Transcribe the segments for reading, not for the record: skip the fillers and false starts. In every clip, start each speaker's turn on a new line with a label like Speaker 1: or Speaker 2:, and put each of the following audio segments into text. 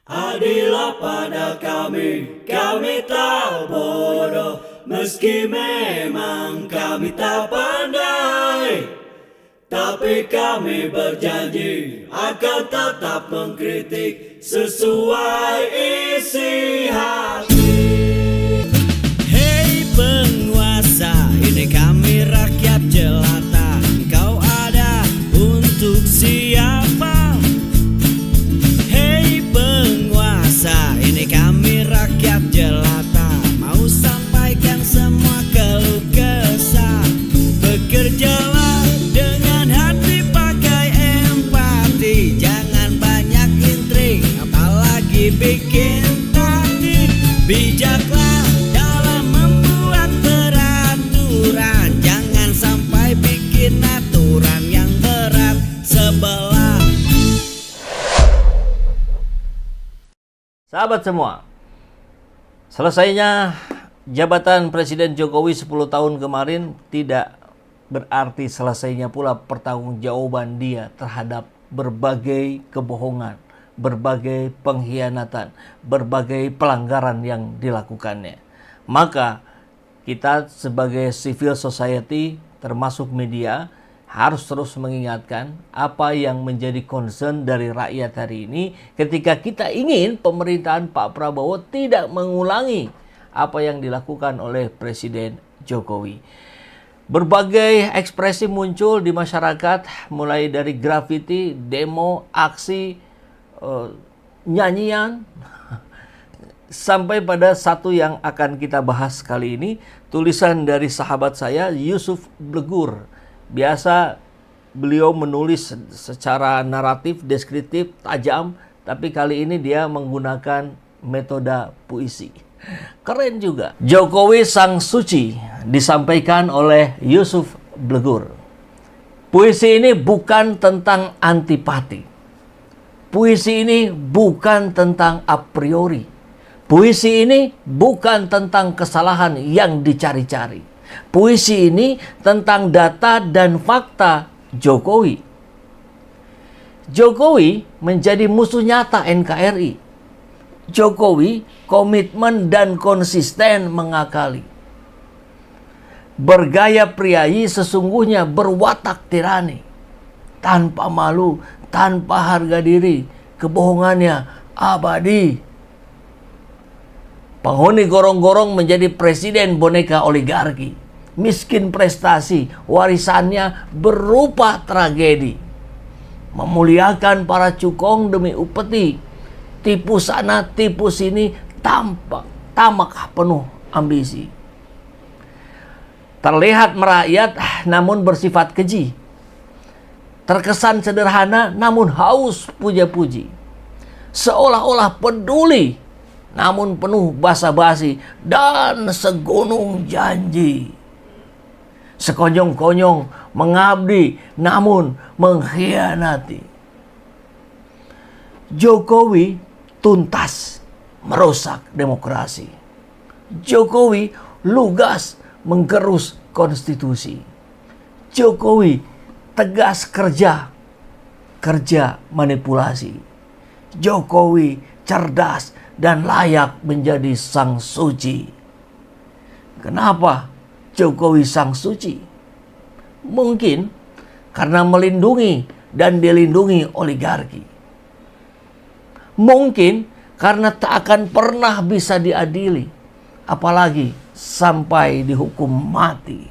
Speaker 1: Adillah pada kami tak bodoh, meski memang kami tak pandai. Tapi kami berjanji akan tetap mengkritik sesuai isi hati.
Speaker 2: Hei penguasa, ini kami rakyat jelata. Engkau ada untuk siapa? Hei penguasa, ini kami rakyat jelata. Mau sampaikan semua keluh kesah. Bekerjalah dengan hati, pakai empati. Jangan banyak intrik, apalagi bikin taktik. Bijaklah dalam membuat peraturan. Jangan sampai bikin aturan yang berat sebelah.
Speaker 3: Sahabat semua, selesainya jabatan Presiden Jokowi 10 tahun kemarin tidak berarti selesainya pula pertanggungjawaban dia terhadap berbagai kebohongan, berbagai pengkhianatan, berbagai pelanggaran yang dilakukannya. Maka kita sebagai civil society termasuk media harus terus mengingatkan apa yang menjadi concern dari rakyat hari ini ketika kita ingin pemerintahan Pak Prabowo tidak mengulangi apa yang dilakukan oleh Presiden Jokowi. Berbagai ekspresi muncul di masyarakat, mulai dari grafiti, demo, aksi, nyanyian, sampai pada satu yang akan kita bahas kali ini, tulisan dari sahabat saya Yusuf Blegur. Biasa beliau menulis secara naratif, deskriptif, tajam, tapi kali ini dia menggunakan metode puisi. Keren juga. Jokowi Sang Suci disampaikan oleh Yusuf Blegur. Puisi ini bukan tentang antipati. Puisi ini bukan tentang a priori. Puisi ini bukan tentang kesalahan yang dicari-cari. Puisi ini tentang data dan fakta Jokowi. Jokowi menjadi musuh nyata NKRI. Jokowi komitmen dan konsisten mengakali. Bergaya priayi sesungguhnya berwatak tirani. Tanpa malu, tanpa harga diri, kebohongannya abadi. Penghuni gorong-gorong menjadi presiden boneka oligarki. Miskin prestasi, warisannya berupa tragedi. Memuliakan para cukong demi upeti. Tipu sana, tipu sini, tamak penuh ambisi. Terlihat merakyat namun bersifat keji. Terkesan sederhana namun haus puja-puji. Seolah-olah peduli namun penuh basa-basi dan segunung janji. Sekonyong-konyong mengabdi namun mengkhianati. Jokowi tuntas merusak demokrasi. Jokowi lugas menggerus konstitusi. Jokowi tegas kerja manipulasi. Jokowi cerdas dan layak menjadi sang suci. Kenapa Jokowi Sang Suci? Mungkin karena melindungi dan dilindungi oligarki. Mungkin karena tak akan pernah bisa diadili, apalagi sampai dihukum mati.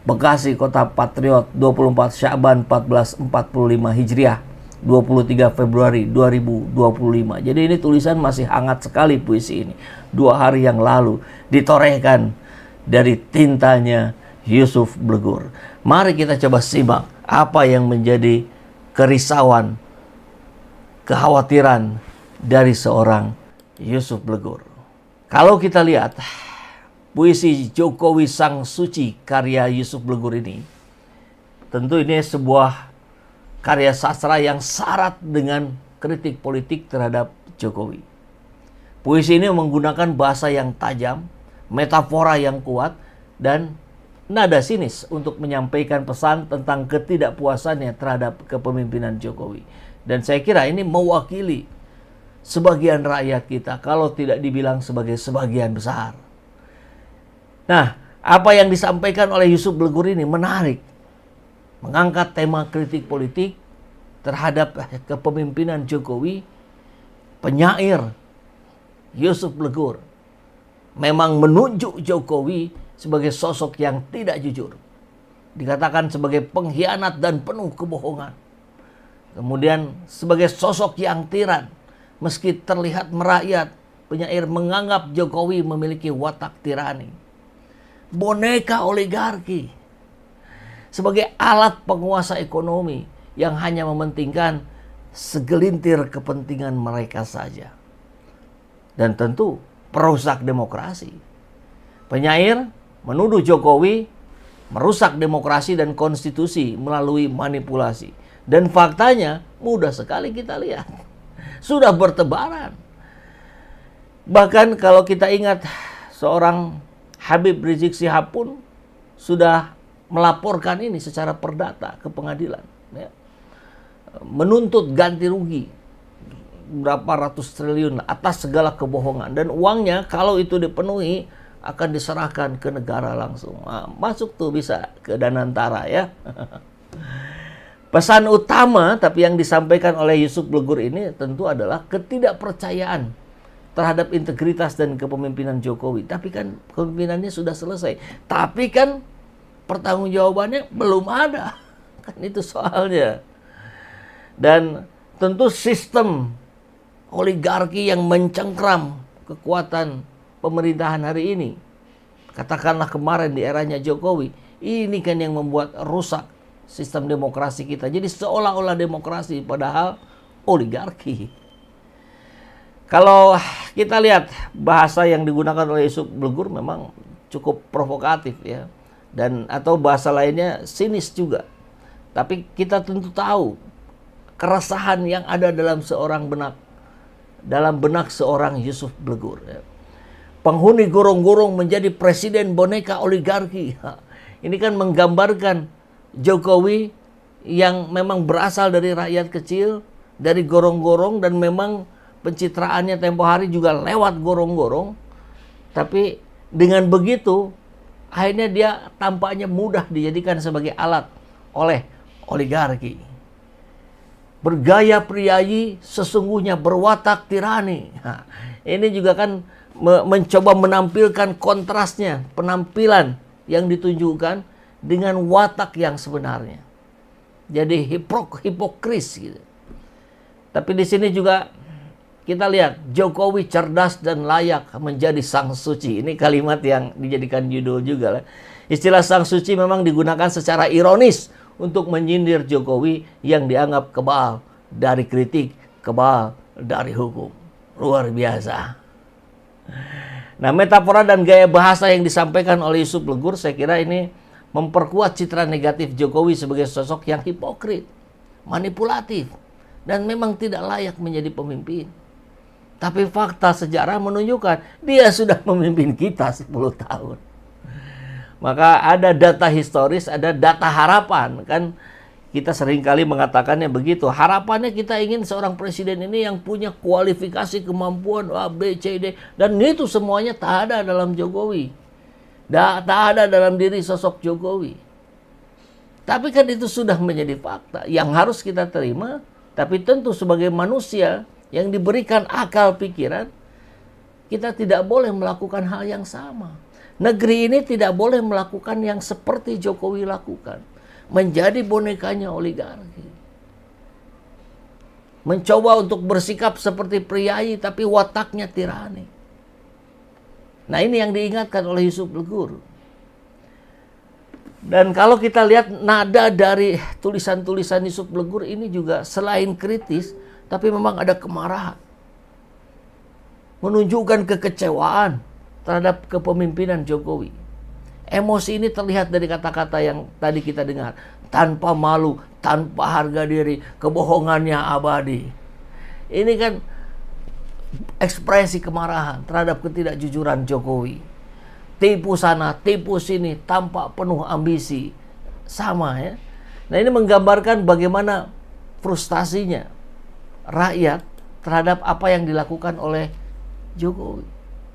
Speaker 3: Bekasi Kota Patriot, 24 Sya'ban 1445 Hijriah, 23 Februari 2025. Jadi ini tulisan masih hangat sekali puisi ini. 2 hari yang lalu ditorehkan dari tintanya Yusuf Blegur. Mari kita coba simak apa yang menjadi kerisauan, kekhawatiran dari seorang Yusuf Blegur. Kalau kita lihat puisi Jokowi Sang Suci karya Yusuf Blegur ini, tentu ini sebuah karya sastra yang syarat dengan kritik politik terhadap Jokowi. Puisi ini menggunakan bahasa yang tajam, metafora yang kuat, dan nada sinis untuk menyampaikan pesan tentang ketidakpuasannya terhadap kepemimpinan Jokowi. Dan saya kira ini mewakili sebagian rakyat kita, kalau tidak dibilang sebagai sebagian besar. Nah, apa yang disampaikan oleh Yusuf Blegur ini menarik. Mengangkat tema kritik politik terhadap kepemimpinan Jokowi. Penyair Yusuf Blegur memang menunjuk Jokowi sebagai sosok yang tidak jujur. Dikatakan sebagai pengkhianat dan penuh kebohongan. Kemudian sebagai sosok yang tiran. Meski terlihat merakyat, penyair menganggap Jokowi memiliki watak tirani. Boneka oligarki. Sebagai alat penguasa ekonomi yang hanya mementingkan segelintir kepentingan mereka saja. Dan tentu perusak demokrasi. Penyair menuduh Jokowi merusak demokrasi dan konstitusi melalui manipulasi. Dan faktanya mudah sekali kita lihat. Sudah bertebaran. Bahkan kalau kita ingat seorang Habib Rizik Syihab pun sudah melaporkan ini secara perdata ke pengadilan. Ya. Menuntut ganti rugi berapa ratus triliun atas segala kebohongan. Dan uangnya kalau itu dipenuhi akan diserahkan ke negara langsung. Nah, masuk tuh bisa ke Danantara ya. Pesan utama tapi yang disampaikan oleh Yusuf Blegur ini tentu adalah ketidakpercayaan terhadap integritas dan kepemimpinan Jokowi. Tapi kan kepemimpinannya sudah selesai. Tapi kan pertanggungjawabannya belum ada. Kan itu soalnya. Dan tentu sistem oligarki yang mencengkram kekuatan pemerintahan hari ini. Katakanlah kemarin di eranya Jokowi. Ini kan yang membuat rusak sistem demokrasi kita. Jadi seolah-olah demokrasi padahal oligarki. Kalau kita lihat bahasa yang digunakan oleh Yusuf Blegur memang cukup provokatif ya. Dan atau bahasa lainnya sinis juga. Tapi kita tentu tahu keresahan yang ada dalam benak seorang Yusuf Blegur ya. Penghuni gorong-gorong menjadi presiden boneka oligarki. Ini kan menggambarkan Jokowi yang memang berasal dari rakyat kecil, dari gorong-gorong, dan memang pencitraannya tempo hari juga lewat gorong-gorong. Tapi dengan begitu akhirnya dia tampaknya mudah dijadikan sebagai alat oleh oligarki. Bergaya priayi sesungguhnya berwatak tirani. Nah, ini juga kan mencoba menampilkan kontrasnya, penampilan yang ditunjukkan dengan watak yang sebenarnya. Jadi hipokris gitu. Tapi di sini juga kita lihat Jokowi cerdas dan layak menjadi sang suci. Ini kalimat yang dijadikan judul juga lah. Istilah sang suci memang digunakan secara ironis untuk menyindir Jokowi yang dianggap kebal dari kritik, kebal dari hukum. Luar biasa. Nah, metafora dan gaya bahasa yang disampaikan oleh Yusuf Blegur saya kira ini memperkuat citra negatif Jokowi sebagai sosok yang hipokrit, manipulatif, dan memang tidak layak menjadi pemimpin. Tapi fakta sejarah menunjukkan dia sudah memimpin kita 10 tahun. Maka ada data historis, ada data harapan. Kan kita seringkali mengatakannya begitu. Harapannya kita ingin seorang presiden ini yang punya kualifikasi, kemampuan A, B, C, D. Dan itu semuanya tak ada dalam Jokowi. Tak ada dalam diri sosok Jokowi. Tapi kan itu sudah menjadi fakta yang harus kita terima. Tapi tentu sebagai manusia yang diberikan akal pikiran, kita tidak boleh melakukan hal yang sama. Negeri ini tidak boleh melakukan yang seperti Jokowi lakukan. Menjadi bonekanya oligarki. Mencoba untuk bersikap seperti priayi tapi wataknya tirani. Nah, ini yang diingatkan oleh Yusuf Blegur. Dan kalau kita lihat nada dari tulisan-tulisan Yusuf Blegur ini juga selain kritis, tapi memang ada kemarahan. Menunjukkan kekecewaan terhadap kepemimpinan Jokowi. Emosi ini terlihat dari kata-kata yang tadi kita dengar. Tanpa malu, tanpa harga diri, kebohongannya abadi. Ini kan ekspresi kemarahan terhadap ketidakjujuran Jokowi. Tipu sana, tipu sini, tampak penuh ambisi. Sama ya. Nah, ini menggambarkan bagaimana frustasinya rakyat terhadap apa yang dilakukan oleh Jokowi.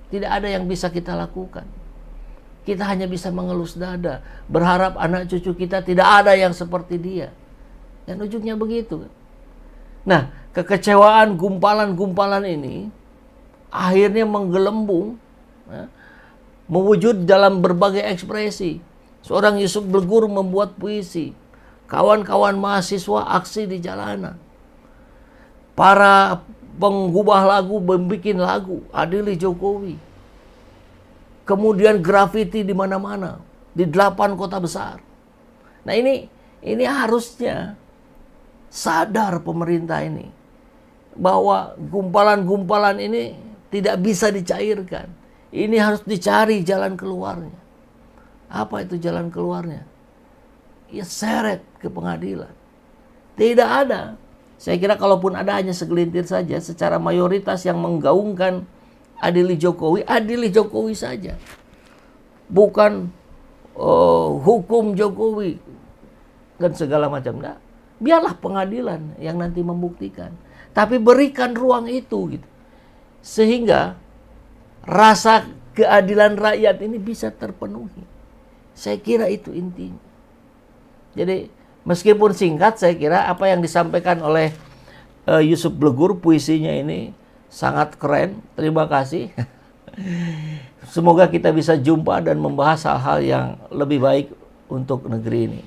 Speaker 3: Tidak ada yang bisa kita lakukan. Kita hanya bisa mengelus dada, berharap anak cucu kita tidak ada yang seperti dia. Dan ujungnya begitu. Nah, kekecewaan gumpalan-gumpalan ini akhirnya menggelembung, ya, mewujud dalam berbagai ekspresi. Seorang Yusuf Blegur membuat puisi, kawan-kawan mahasiswa aksi di jalanan, para penggubah lagu membuat lagu adili Jokowi, kemudian grafiti di mana-mana di 8 kota besar. Nah, ini harusnya sadar pemerintah ini bahwa gumpalan-gumpalan ini tidak bisa dicairkan. Ini harus dicari jalan keluarnya. Apa itu jalan keluarnya? Ya seret ke pengadilan. Tidak ada. Saya kira kalaupun ada hanya segelintir saja, secara mayoritas yang menggaungkan adili Jokowi saja. Bukan hukum Jokowi dan segala macam. Nah, biarlah pengadilan yang nanti membuktikan. Tapi berikan ruang itu gitu. Sehingga rasa keadilan rakyat ini bisa terpenuhi. Saya kira itu intinya. Jadi meskipun singkat, saya kira apa yang disampaikan oleh Yusuf Blegur, puisinya ini sangat keren. Terima kasih. Semoga kita bisa jumpa dan membahas hal-hal yang lebih baik untuk negeri ini.